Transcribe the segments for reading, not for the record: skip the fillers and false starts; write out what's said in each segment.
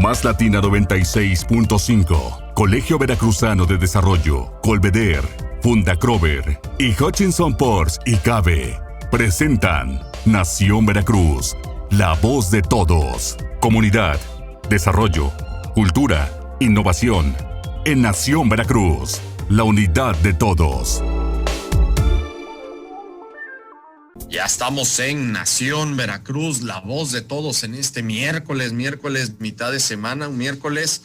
Más Latina 96.5, Colegio Veracruzano de Desarrollo, Colveder, Fundacrover y Hutchinson Ports y Cabe presentan Nación Veracruz, la voz de todos. Comunidad, desarrollo, cultura, innovación. En Nación Veracruz, la unidad de todos. Ya estamos en Nación Veracruz, la voz de todos en este miércoles mitad de semana, un miércoles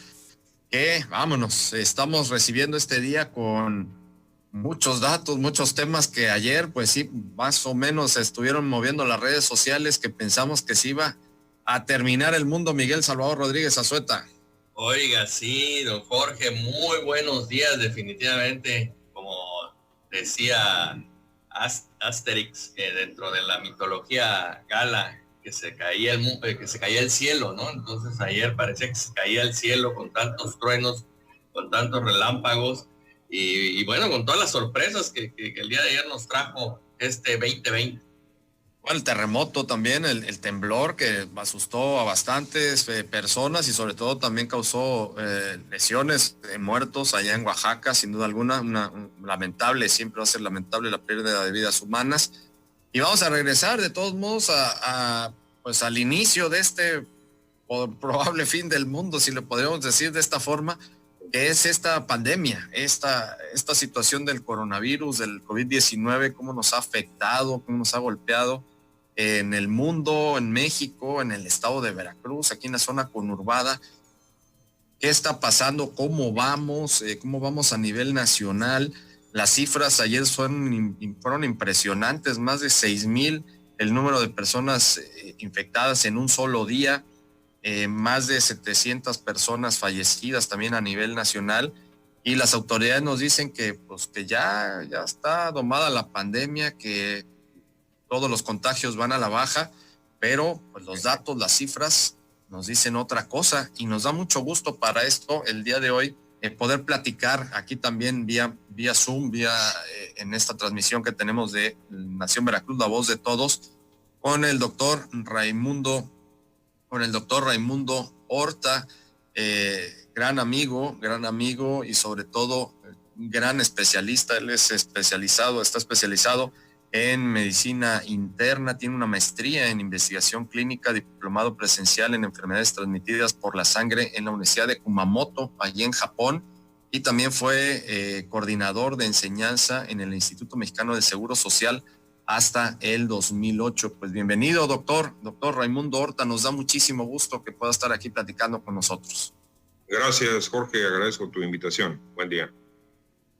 que, vámonos, estamos recibiendo este día con muchos datos, muchos temas que ayer, pues sí, más o menos estuvieron moviendo las redes sociales, que pensamos que se iba a terminar el mundo. Miguel Salvador Rodríguez Azueta. Oiga, sí, don Jorge, muy buenos días, definitivamente, como decía Asterix, dentro de la mitología gala, que se caía el cielo, ¿no? Entonces ayer parecía que se caía el cielo con tantos truenos, con tantos relámpagos, y bueno, con todas las sorpresas que el día de ayer nos trajo este 2020. El terremoto también, el temblor que asustó a bastantes personas y sobre todo también causó lesiones, muertos allá en Oaxaca, sin duda alguna, lamentable, siempre va a ser lamentable la pérdida de vidas humanas. Y vamos a regresar de todos modos pues al inicio de este probable fin del mundo, si lo podríamos decir de esta forma, que es esta pandemia, esta situación del coronavirus, del COVID-19, cómo nos ha afectado, cómo nos ha golpeado en el mundo, en México, en el estado de Veracruz, aquí en la zona conurbada. ¿Qué está pasando? ¿Cómo vamos? ¿Cómo vamos a nivel nacional? Las cifras ayer fueron impresionantes, más de 6,000 el número de personas infectadas en un solo día, más de 700 personas fallecidas también a nivel nacional, y las autoridades nos dicen que ya está domada la pandemia, que todos los contagios van a la baja, pero pues los datos, las cifras nos dicen otra cosa, y nos da mucho gusto para esto el día de hoy poder platicar aquí también vía Zoom, en esta transmisión que tenemos de Nación Veracruz, la voz de todos, con el doctor Raimundo Horta, gran amigo y sobre todo gran especialista. Él está especializado en medicina interna, tiene una maestría en investigación clínica, diplomado presencial en enfermedades transmitidas por la sangre en la Universidad de Kumamoto, allí en Japón, y también fue coordinador de enseñanza en el Instituto Mexicano de Seguro Social hasta el 2008. Pues bienvenido, doctor Raimundo Horta, nos da muchísimo gusto que pueda estar aquí platicando con nosotros. Gracias, Jorge, agradezco tu invitación. Buen día.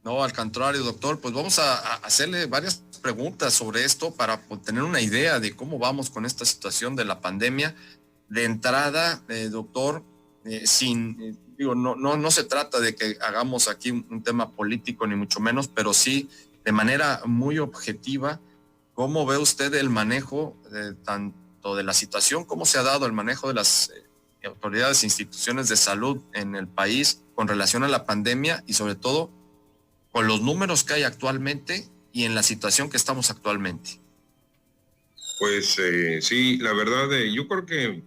No, al contrario, doctor, pues vamos a hacerle varias preguntas sobre esto para tener una idea de cómo vamos con esta situación de la pandemia. De entrada, doctor, no se trata de que hagamos aquí un tema político ni mucho menos, pero sí de manera muy objetiva. ¿Cómo ve usted el manejo tanto de la situación, cómo se ha dado el manejo de las autoridades e instituciones de salud en el país con relación a la pandemia y sobre todo con los números que hay actualmente y en la situación que estamos actualmente? Pues sí, la verdad, yo creo que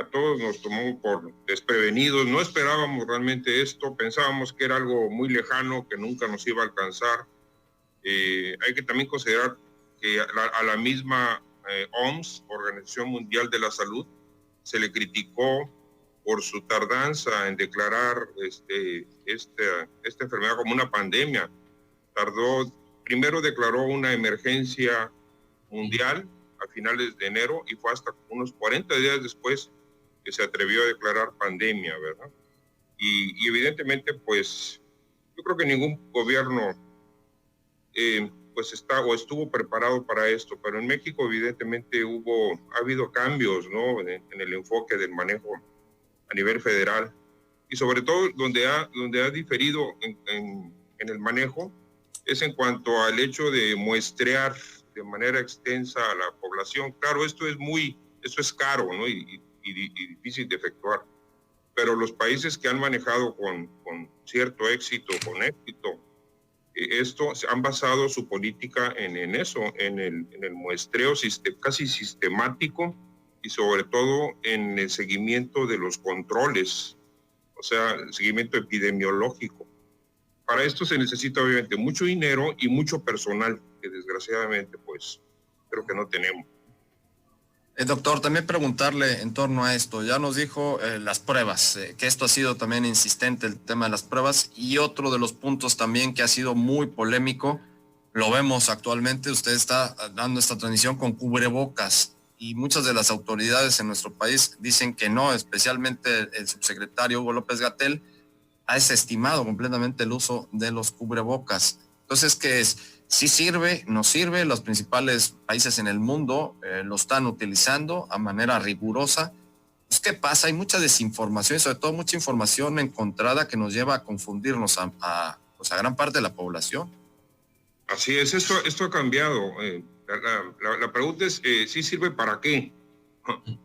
a todos nos tomó por desprevenidos. No esperábamos realmente esto, pensábamos que era algo muy lejano, que nunca nos iba a alcanzar. Hay que también considerar que a la misma OMS, Organización Mundial de la Salud, se le criticó por su tardanza en declarar esta enfermedad como una pandemia. Primero declaró una emergencia mundial a finales de enero y fue hasta unos 40 días después que se atrevió a declarar pandemia, ¿verdad? Y evidentemente, pues, yo creo que ningún gobierno estuvo preparado para esto, pero en México evidentemente ha habido cambios, ¿no?, en el enfoque del manejo a nivel federal, y sobre todo donde ha diferido en el manejo es en cuanto al hecho de muestrear de manera extensa a la población. Claro, esto es caro, ¿no?, y difícil de efectuar, pero los países que han manejado con cierto éxito, esto han basado su política en eso, en el muestreo casi sistemático y sobre todo en el seguimiento de los controles, o sea, el seguimiento epidemiológico. Para esto se necesita obviamente mucho dinero y mucho personal, que desgraciadamente pues creo que no tenemos. Doctor, también preguntarle en torno a esto. Ya nos dijo las pruebas, que esto ha sido también insistente, el tema de las pruebas, y otro de los puntos también que ha sido muy polémico, lo vemos actualmente, usted está dando esta transmisión con cubrebocas y muchas de las autoridades en nuestro país dicen que no, especialmente el subsecretario Hugo López-Gatell ha desestimado completamente el uso de los cubrebocas. Entonces, ¿qué es? ¿Sí sirve? ¿No sirve? Los principales países en el mundo lo están utilizando a manera rigurosa. Pues, ¿qué pasa? Hay mucha desinformación y sobre todo mucha información encontrada que nos lleva a confundirnos a gran parte de la población. Así es, esto ha cambiado. La pregunta es, ¿sí sirve para qué?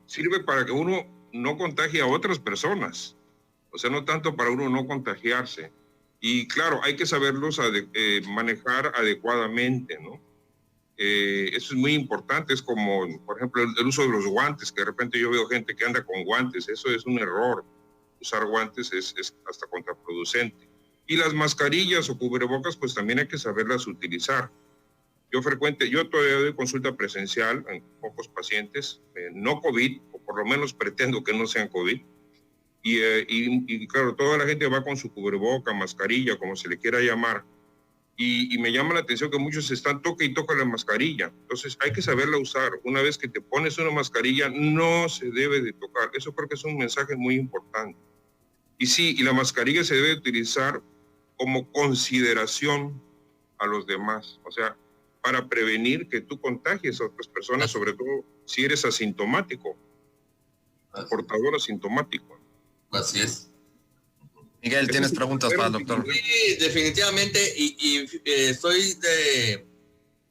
Sirve para que uno no contagie a otras personas. O sea, no tanto para uno no contagiarse. Y claro, hay que saberlos manejar adecuadamente, ¿no? Eso es muy importante, es como, por ejemplo, el uso de los guantes, que de repente yo veo gente que anda con guantes, eso es un error. Usar guantes es hasta contraproducente. Y las mascarillas o cubrebocas, pues también hay que saberlas utilizar. Yo todavía doy consulta presencial en pocos pacientes, no COVID, o por lo menos pretendo que no sean COVID. Y claro, toda la gente va con su cubreboca, mascarilla, como se le quiera llamar. Y me llama la atención que muchos están toca y toca la mascarilla. Entonces hay que saberla usar. Una vez que te pones una mascarilla, no se debe de tocar. Eso creo que es un mensaje muy importante. Y sí, y la mascarilla se debe utilizar como consideración a los demás. O sea, para prevenir que tú contagies a otras personas, sobre todo si eres asintomático, portador asintomático. Así es. Miguel, ¿tienes preguntas para el doctor? Sí, definitivamente, y estoy de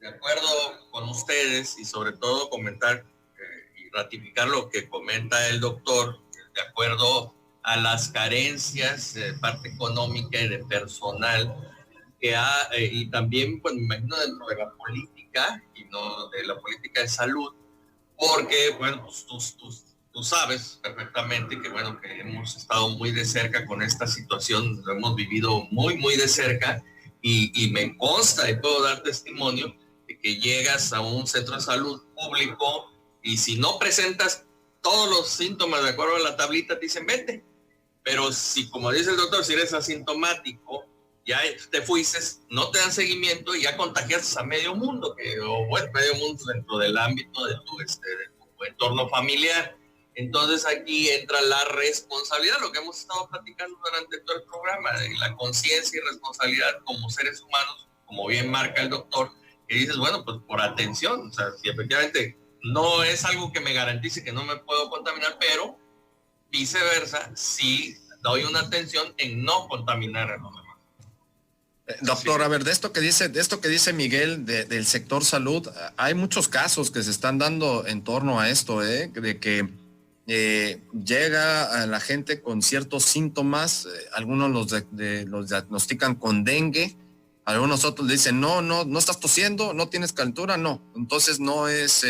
acuerdo con ustedes y sobre todo comentar y ratificar lo que comenta el doctor, de acuerdo a las carencias de parte económica y de personal que y también, pues me imagino, dentro de la política y no de la política de salud, porque, bueno, pues tú sabes perfectamente que, bueno, que hemos estado muy de cerca con esta situación, lo hemos vivido muy, muy de cerca y me consta y puedo dar testimonio de que llegas a un centro de salud público y si no presentas todos los síntomas de acuerdo a la tablita, te dicen vente. Pero si, como dice el doctor, si eres asintomático, ya te fuiste, no te dan seguimiento y ya contagiaste a medio mundo, medio mundo dentro del ámbito de tu entorno familiar. Entonces aquí entra la responsabilidad, lo que hemos estado platicando durante todo el programa, de la conciencia y responsabilidad como seres humanos, como bien marca el doctor, que dices, bueno, pues por atención, o sea, si efectivamente no es algo que me garantice que no me puedo contaminar, pero viceversa, sí doy una atención en no contaminar a los demás. Doctor, a ver, de esto que dice Miguel del sector salud, hay muchos casos que se están dando en torno a esto, de que llega a la gente con ciertos síntomas, algunos los diagnostican con dengue, algunos otros le dicen, no estás tosiendo, no tienes calentura, no, entonces no es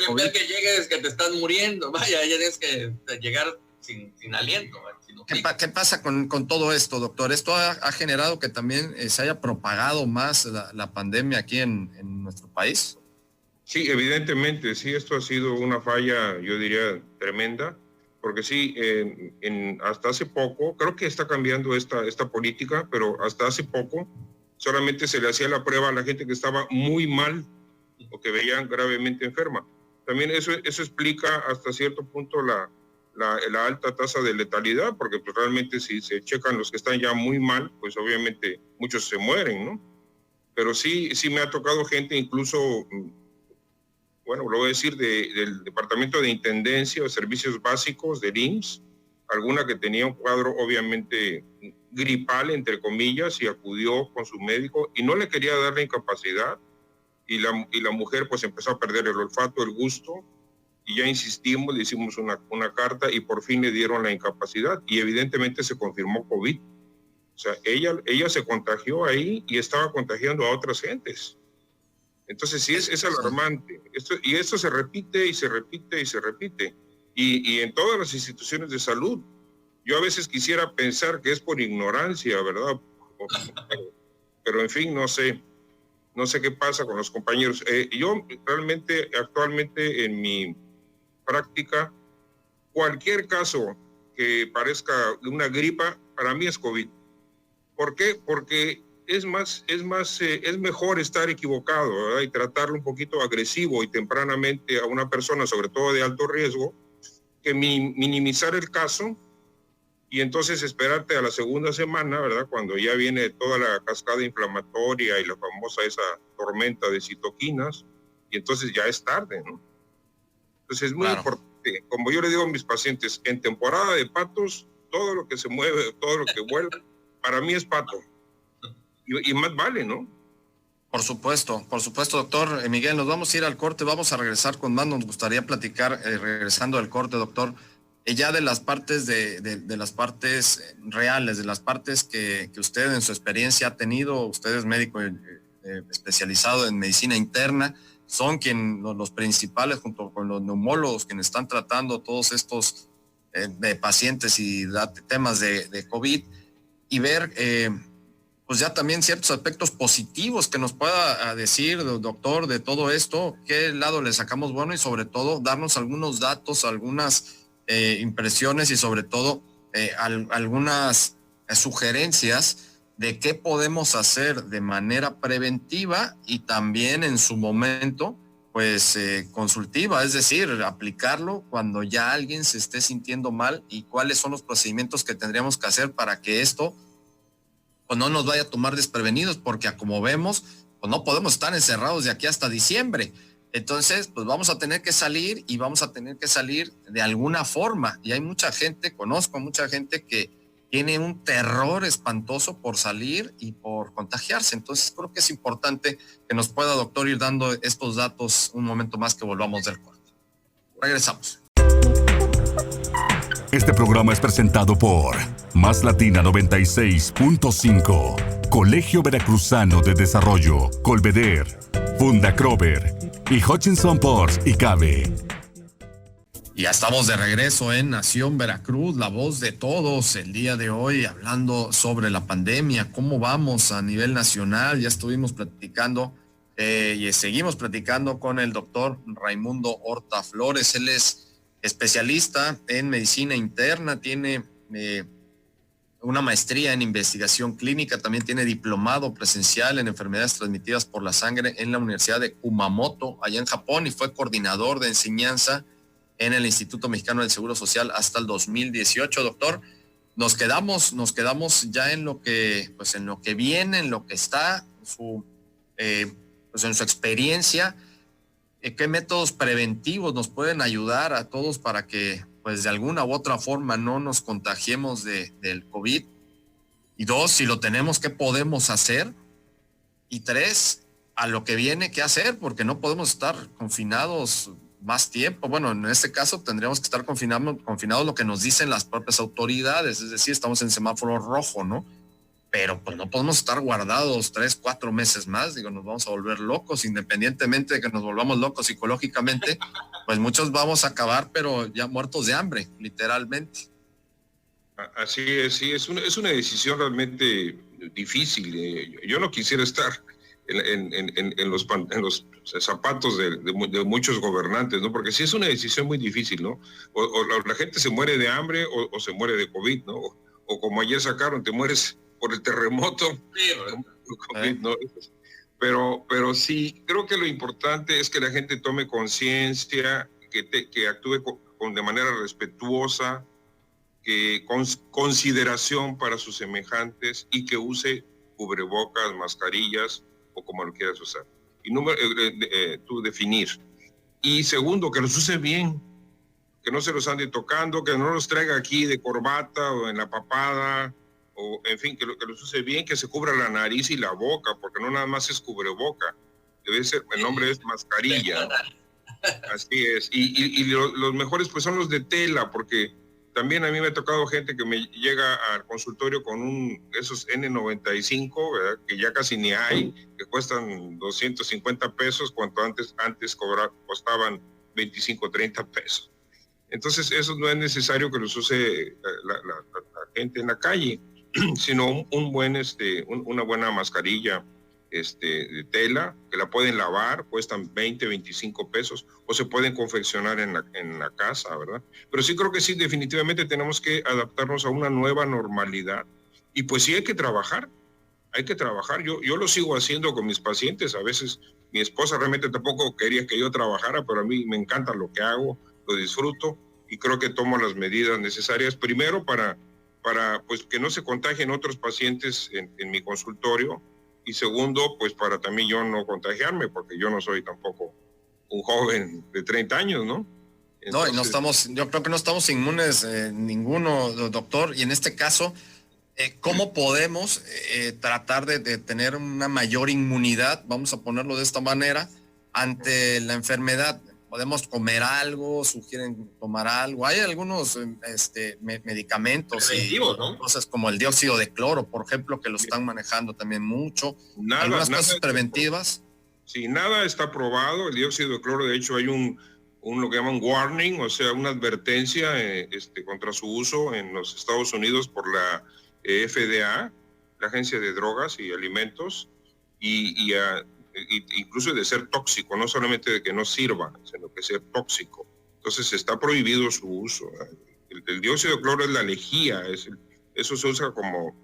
COVID. Que llegues que te estás muriendo, vaya, ya tienes que llegar sin aliento. ¿Qué pasa con todo esto, doctor? ¿Esto ha generado que también se haya propagado más la pandemia aquí en nuestro país? Sí, evidentemente, sí, esto ha sido una falla, yo diría, tremenda, porque sí, hasta hace poco, creo que está cambiando esta política, pero hasta hace poco solamente se le hacía la prueba a la gente que estaba muy mal o que veían gravemente enferma. También eso explica hasta cierto punto la alta tasa de letalidad, porque pues realmente si se checan los que están ya muy mal, pues obviamente muchos se mueren, ¿no? Pero sí me ha tocado gente incluso, bueno, lo voy a decir, del Departamento de Intendencia o Servicios Básicos del IMSS, alguna que tenía un cuadro obviamente gripal, entre comillas, y acudió con su médico y no le quería dar la incapacidad y la mujer pues empezó a perder el olfato, el gusto, y ya insistimos, le hicimos una carta y por fin le dieron la incapacidad y evidentemente se confirmó COVID. O sea, ella se contagió ahí y estaba contagiando a otras gentes. Entonces sí es alarmante. Esto se repite y se repite y se repite. Y en todas las instituciones de salud. Yo a veces quisiera pensar que es por ignorancia, ¿verdad? Pero en fin, no sé qué pasa con los compañeros. Yo realmente, actualmente en mi práctica, cualquier caso que parezca una gripa, para mí es COVID. ¿Por qué? Porque es mejor estar equivocado, ¿verdad? Y tratarlo un poquito agresivo y tempranamente a una persona, sobre todo de alto riesgo, que minimizar el caso y entonces esperarte a la segunda semana, ¿verdad? Cuando ya viene toda la cascada inflamatoria y la famosa esa tormenta de citoquinas, y entonces ya es tarde, ¿no? Entonces es muy importante, como yo le digo a mis pacientes, en temporada de patos, todo lo que se mueve, todo lo que vuela, para mí es pato. Y más vale, ¿no? Por supuesto, doctor. Miguel, nos vamos a ir al corte, vamos a regresar con más. Nos gustaría platicar, regresando al corte, doctor, ya de las partes de las partes reales, de las partes que usted en su experiencia ha tenido. Usted es médico especializado en medicina interna, son los principales, junto con los neumólogos, quienes están tratando todos estos de pacientes y temas de COVID, y ver pues ya también ciertos aspectos positivos que nos pueda decir, doctor, de todo esto, qué lado le sacamos bueno, y sobre todo darnos algunos datos, algunas impresiones, y sobre todo algunas sugerencias de qué podemos hacer de manera preventiva y también en su momento pues consultiva, es decir, aplicarlo cuando ya alguien se esté sintiendo mal, y cuáles son los procedimientos que tendríamos que hacer para que esto pues no nos vaya a tomar desprevenidos, porque como vemos, pues no podemos estar encerrados de aquí hasta diciembre. Entonces, pues vamos a tener que salir, y vamos a tener que salir de alguna forma. Y hay mucha gente, conozco mucha gente que tiene un terror espantoso por salir y por contagiarse. Entonces, creo que es importante que nos pueda, doctor, ir dando estos datos un momento más que volvamos del corte. Regresamos. Este programa es presentado por Más Latina 96.5, Colegio Veracruzano de Desarrollo, Colveder, Fundacrover y Hutchinson Ports y Cabe. Ya estamos de regreso en Nación Veracruz, la voz de todos, el día de hoy hablando sobre la pandemia, cómo vamos a nivel nacional. Ya estuvimos platicando y seguimos platicando con el doctor Raimundo Horta Flores. Él es especialista en medicina interna, tiene una maestría en investigación clínica, también tiene diplomado presencial en enfermedades transmitidas por la sangre en la Universidad de Kumamoto, allá en Japón, y fue coordinador de enseñanza en el Instituto Mexicano del Seguro Social hasta el 2018. Doctor, nos quedamos ya en lo que viene, en lo que está, en su experiencia. ¿Qué métodos preventivos nos pueden ayudar a todos para que, pues, de alguna u otra forma no nos contagiemos del COVID? Y 2, si lo tenemos, ¿qué podemos hacer? Y 3, a lo que viene, ¿qué hacer? Porque no podemos estar confinados más tiempo. Bueno, en este caso tendríamos que estar confinados lo que nos dicen las propias autoridades, es decir, estamos en semáforo rojo, ¿no? Pero pues no podemos estar guardados 3-4 meses más, nos vamos a volver locos. Independientemente de que nos volvamos locos psicológicamente, pues muchos vamos a acabar, pero ya muertos de hambre, literalmente. Así es, sí, es una decisión realmente difícil. Yo no quisiera estar en los zapatos de muchos gobernantes, ¿no? Porque sí es una decisión muy difícil, ¿no? O la gente se muere de hambre o se muere de COVID, ¿no? O como ayer sacaron, te mueres por el terremoto. Sí, COVID, ¿no? Pero sí, creo que lo importante es que la gente tome conciencia, que actúe de manera respetuosa, que con consideración para sus semejantes, y que use cubrebocas, mascarillas, o como lo quieras usar. Y tú definir. Y segundo, que los use bien, que no se los ande tocando, que no los traiga aquí de corbata o en la papada, o en fin, que los use bien, que se cubra la nariz y la boca, porque no nada más es cubreboca, debe ser, el nombre es mascarilla. Así es. Y los mejores pues son los de tela, porque También a mí me ha tocado gente que me llega al consultorio con esos N95, ¿verdad? Que ya casi ni hay, que cuestan 250 pesos, cuanto antes costaban 25, 30 pesos. Entonces, eso no es necesario que los use la gente en la calle, sino una buena mascarilla de tela, que la pueden lavar, cuestan 20, 25 pesos, o se pueden confeccionar en la casa, ¿verdad? Pero sí creo que sí, definitivamente tenemos que adaptarnos a una nueva normalidad. Y pues sí hay que trabajar. Yo lo sigo haciendo con mis pacientes. A veces mi esposa realmente tampoco quería que yo trabajara, pero a mí me encanta lo que hago, lo disfruto y creo que tomo las medidas necesarias, primero para pues que no se contagien otros pacientes en mi consultorio, y segundo, pues para también yo no contagiarme, porque yo no soy tampoco un joven de 30 años, ¿no? Entonces, yo creo que no estamos inmunes ninguno, doctor, y en este caso, ¿cómo podemos tratar de tener una mayor inmunidad, vamos a ponerlo de esta manera, ante la enfermedad? ¿Podemos comer algo? ¿Sugieren tomar algo? Hay algunos medicamentos preventivos, y ¿no? cosas como el dióxido de cloro, por ejemplo, que lo están manejando también mucho. Algunas cosas preventivas. Sí, nada está probado. El dióxido de cloro, de hecho, hay lo que llaman warning, o sea, una advertencia contra su uso en los Estados Unidos por la FDA, la Agencia de Drogas y Alimentos, y incluso de ser tóxico, no solamente de que no sirva, sino que ser tóxico. Entonces está prohibido su uso. El dióxido de cloro es la lejía, eso se usa como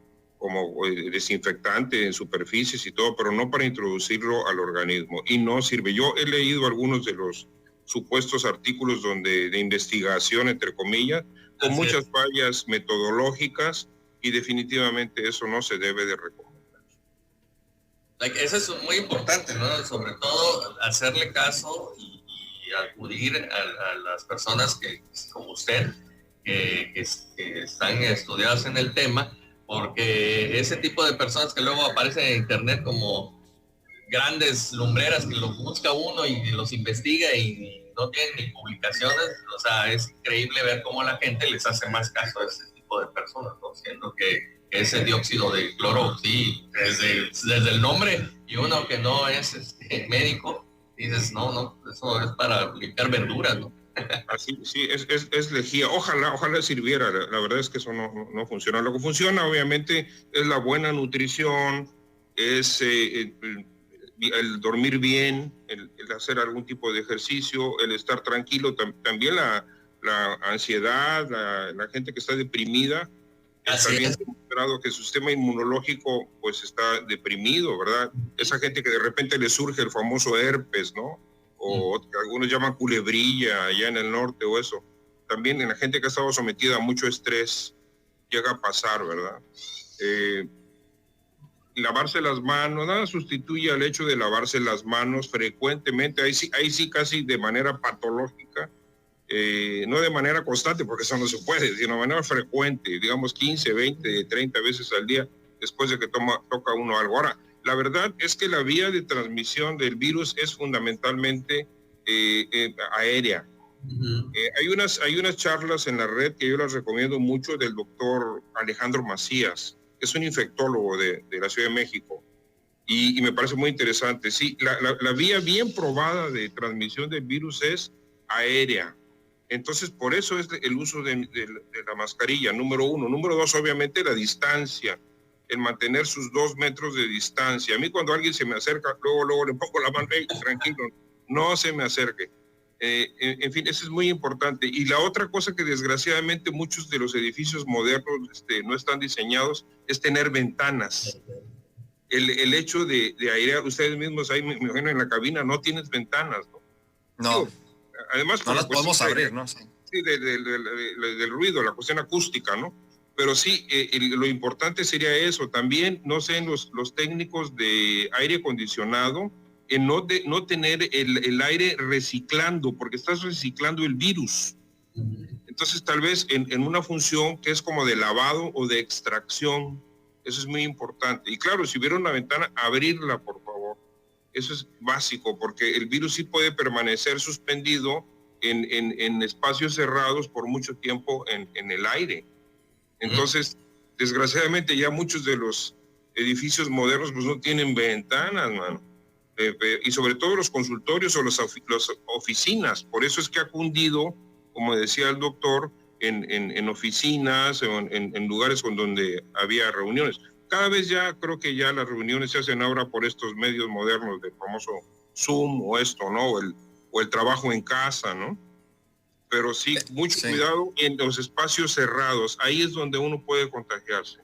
desinfectante en superficies y todo, pero no para introducirlo al organismo, y no sirve. Yo he leído algunos de los supuestos artículos de investigación, entre comillas, con muchas fallas metodológicas, y definitivamente eso no se debe de recomendar. Eso es muy importante, ¿no? Sobre todo hacerle caso y acudir a las personas como usted, que están estudiadas en el tema, porque ese tipo de personas que luego aparecen en internet como grandes lumbreras que los busca uno y los investiga y no tienen ni publicaciones, o sea, es increíble ver cómo la gente les hace más caso a ese tipo de personas, ¿no? Siendo que ese dióxido de cloro, sí, desde el nombre, y uno que no es médico, dices, no, eso es para limpiar verduras, ¿no? Así, sí, es lejía. Ojalá sirviera. La verdad es que eso no funciona. Lo que funciona, obviamente, es la buena nutrición, es el dormir bien, el hacer algún tipo de ejercicio, el estar tranquilo, también la ansiedad, la gente que está deprimida. Está bien demostrado que su sistema inmunológico pues está deprimido, ¿verdad? Esa gente que de repente le surge el famoso herpes, ¿no? O que algunos llaman culebrilla allá en el norte o eso. También en la gente que ha estado sometida a mucho estrés llega a pasar, ¿verdad? Lavarse las manos, nada sustituye al hecho de lavarse las manos frecuentemente, ahí sí casi de manera patológica. No de manera constante, porque eso no se puede, sino de manera frecuente, digamos 15, 20, 30 veces al día, después de que toca uno algo. Ahora, la verdad es que la vía de transmisión del virus es fundamentalmente aérea. Hay unas charlas en la red que yo las recomiendo mucho, del doctor Alejandro Macías, que es un infectólogo de la Ciudad de México, y me parece muy interesante. Sí, la vía bien probada de transmisión del virus es aérea. Entonces, por eso es el uso de la mascarilla, número uno. Número dos, obviamente, la distancia, el mantener sus 2 metros de distancia. A mí cuando alguien se me acerca, luego le pongo la mano, hey, tranquilo, no se me acerque. En fin, eso es muy importante. Y la otra cosa que desgraciadamente muchos de los edificios modernos no están diseñados es tener ventanas. El hecho de airear, ustedes mismos ahí, me imagino, en la cabina no tienes ventanas, ¿no? No. Además, no las podemos abrir, ¿no? Sí, del ruido, la cuestión acústica, ¿no? Pero sí, lo importante sería eso. También, no sé, los técnicos de aire acondicionado, no tener el aire reciclando, porque estás reciclando el virus. Entonces, tal vez en una función que es como de lavado o de extracción, eso es muy importante. Y claro, si hubiera una ventana, abrirla, por favor. Eso es básico, porque el virus sí puede permanecer suspendido en espacios cerrados por mucho tiempo en el aire. Entonces, desgraciadamente ya muchos de los edificios modernos pues no tienen ventanas, mano. Y sobre todo los consultorios o las oficinas. Por eso es que ha cundido, como decía el doctor, en oficinas o en lugares donde había reuniones. Cada vez ya creo que ya las reuniones se hacen ahora por estos medios modernos del famoso Zoom o esto, ¿no? O el trabajo en casa, ¿no? Pero sí, mucho cuidado en los espacios cerrados. Ahí es donde uno puede contagiarse.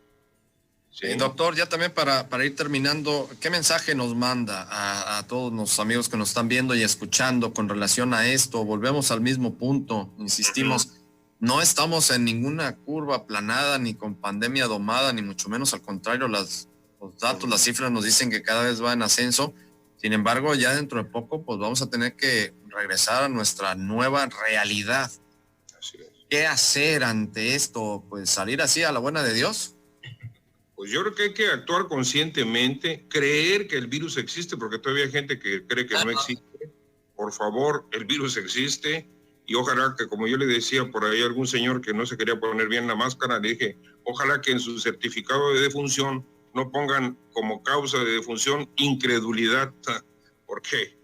Sí. Doctor, ya también para ir terminando, ¿qué mensaje nos manda a todos los amigos que nos están viendo y escuchando con relación a esto? Volvemos al mismo punto, insistimos, no estamos en ninguna curva aplanada, ni con pandemia domada, ni mucho menos, al contrario, los datos, las cifras nos dicen que cada vez va en ascenso. Sin embargo, ya dentro de poco, pues vamos a tener que regresar a nuestra nueva realidad. Así es. ¿Qué hacer ante esto? Pues salir así a la buena de Dios. Pues yo creo que hay que actuar conscientemente, creer que el virus existe, porque todavía hay gente que cree que no existe. Por favor, el virus existe, y ojalá que, como yo le decía por ahí a algún señor que no se quería poner bien la máscara, le dije, ojalá que en su certificado de defunción no pongan como causa de defunción incredulidad, porque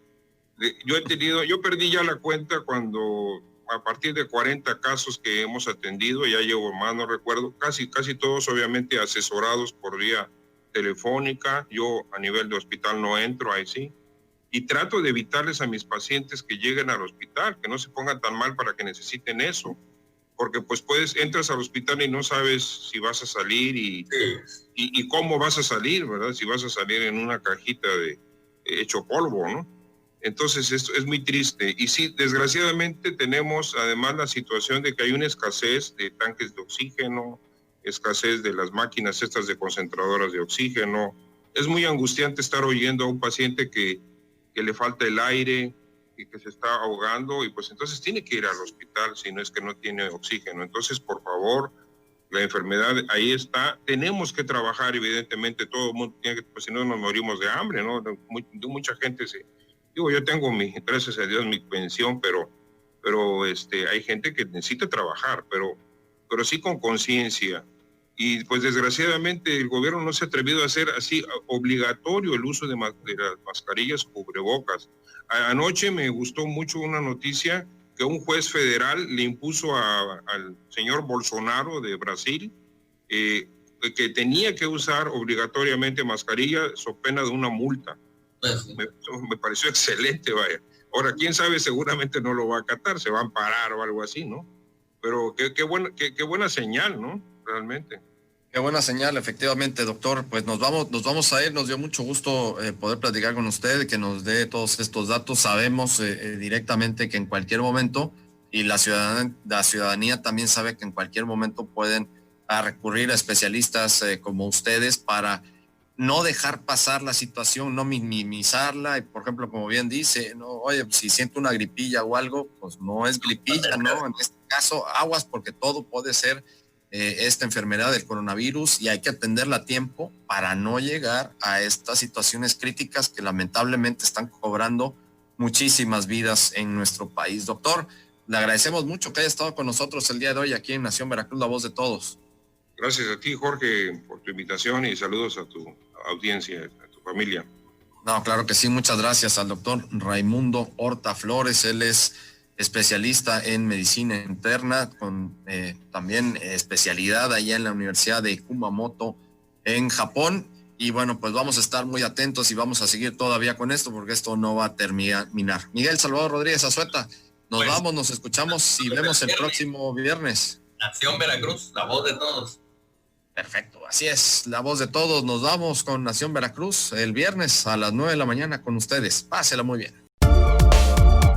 yo perdí ya la cuenta cuando a partir de 40 casos que hemos atendido, ya llevo más, no recuerdo, casi todos obviamente asesorados por vía telefónica. Yo a nivel de hospital no entro, ahí sí, y trato de evitarles a mis pacientes que lleguen al hospital, que no se pongan tan mal para que necesiten eso, porque pues entras al hospital y no sabes si vas a salir y cómo vas a salir, ¿verdad? Si vas a salir en una cajita de hecho polvo, ¿no? Entonces esto es muy triste. Y sí, desgraciadamente tenemos además la situación de que hay una escasez de tanques de oxígeno, escasez de las máquinas estas de concentradoras de oxígeno. Es muy angustiante estar oyendo a un paciente que le falta el aire y que se está ahogando, y pues entonces tiene que ir al hospital si no es que no tiene oxígeno. Entonces, por favor, la enfermedad ahí está. Tenemos que trabajar, evidentemente, todo el mundo tiene que, pues si no nos morimos de hambre, ¿no? Mucha gente yo tengo gracias a Dios, mi pensión, pero hay gente que necesita trabajar, pero sí con conciencia. Y pues desgraciadamente el gobierno no se ha atrevido a hacer así obligatorio el uso de las mascarillas o cubrebocas. Anoche me gustó mucho una noticia que un juez federal le impuso al señor Bolsonaro de Brasil que tenía que usar obligatoriamente mascarilla so pena de una multa. Me pareció excelente, vaya. Ahora, quién sabe, seguramente no lo va a acatar, se va a amparar o algo así, ¿no? Pero qué buena señal, ¿no? Realmente. Qué buena señal, efectivamente, doctor. Pues nos vamos a ir. Nos dio mucho gusto poder platicar con usted, que nos dé todos estos datos. Sabemos directamente que en cualquier momento, y la ciudadanía también sabe que en cualquier momento pueden recurrir a especialistas como ustedes para no dejar pasar la situación, no minimizarla. Y por ejemplo, como bien dice, no, oye, si siento una gripilla o algo, pues no es gripilla, ¿no? En este caso, aguas, porque todo puede ser esta enfermedad del coronavirus, y hay que atenderla a tiempo para no llegar a estas situaciones críticas que lamentablemente están cobrando muchísimas vidas en nuestro país. Doctor, le agradecemos mucho que haya estado con nosotros el día de hoy aquí en Nación Veracruz, la voz de todos. Gracias a ti, Jorge, por tu invitación, y saludos a tu audiencia, a tu familia. No, claro que sí. Muchas gracias al doctor Raimundo Horta Flores. Él es especialista en medicina interna, con también especialidad allá en la Universidad de Kumamoto en Japón. Y bueno, pues vamos a estar muy atentos y vamos a seguir todavía con esto, porque esto no va a terminar. Miguel Salvador Rodríguez Azueta, nos vamos, nos escuchamos y vemos el próximo viernes. Nación Veracruz, la voz de todos. Perfecto, así es, la voz de todos. Nos vamos con Nación Veracruz el viernes a las 9 de la mañana con ustedes. Pásela muy bien.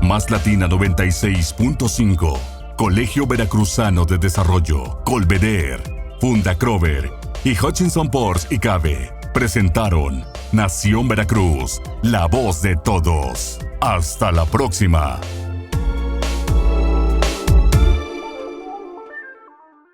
Más Latina 96.5, Colegio Veracruzano de Desarrollo, Colveder, Fundacrover y Hutchinson Ports y Cabe presentaron Nación Veracruz, la voz de todos. Hasta la próxima.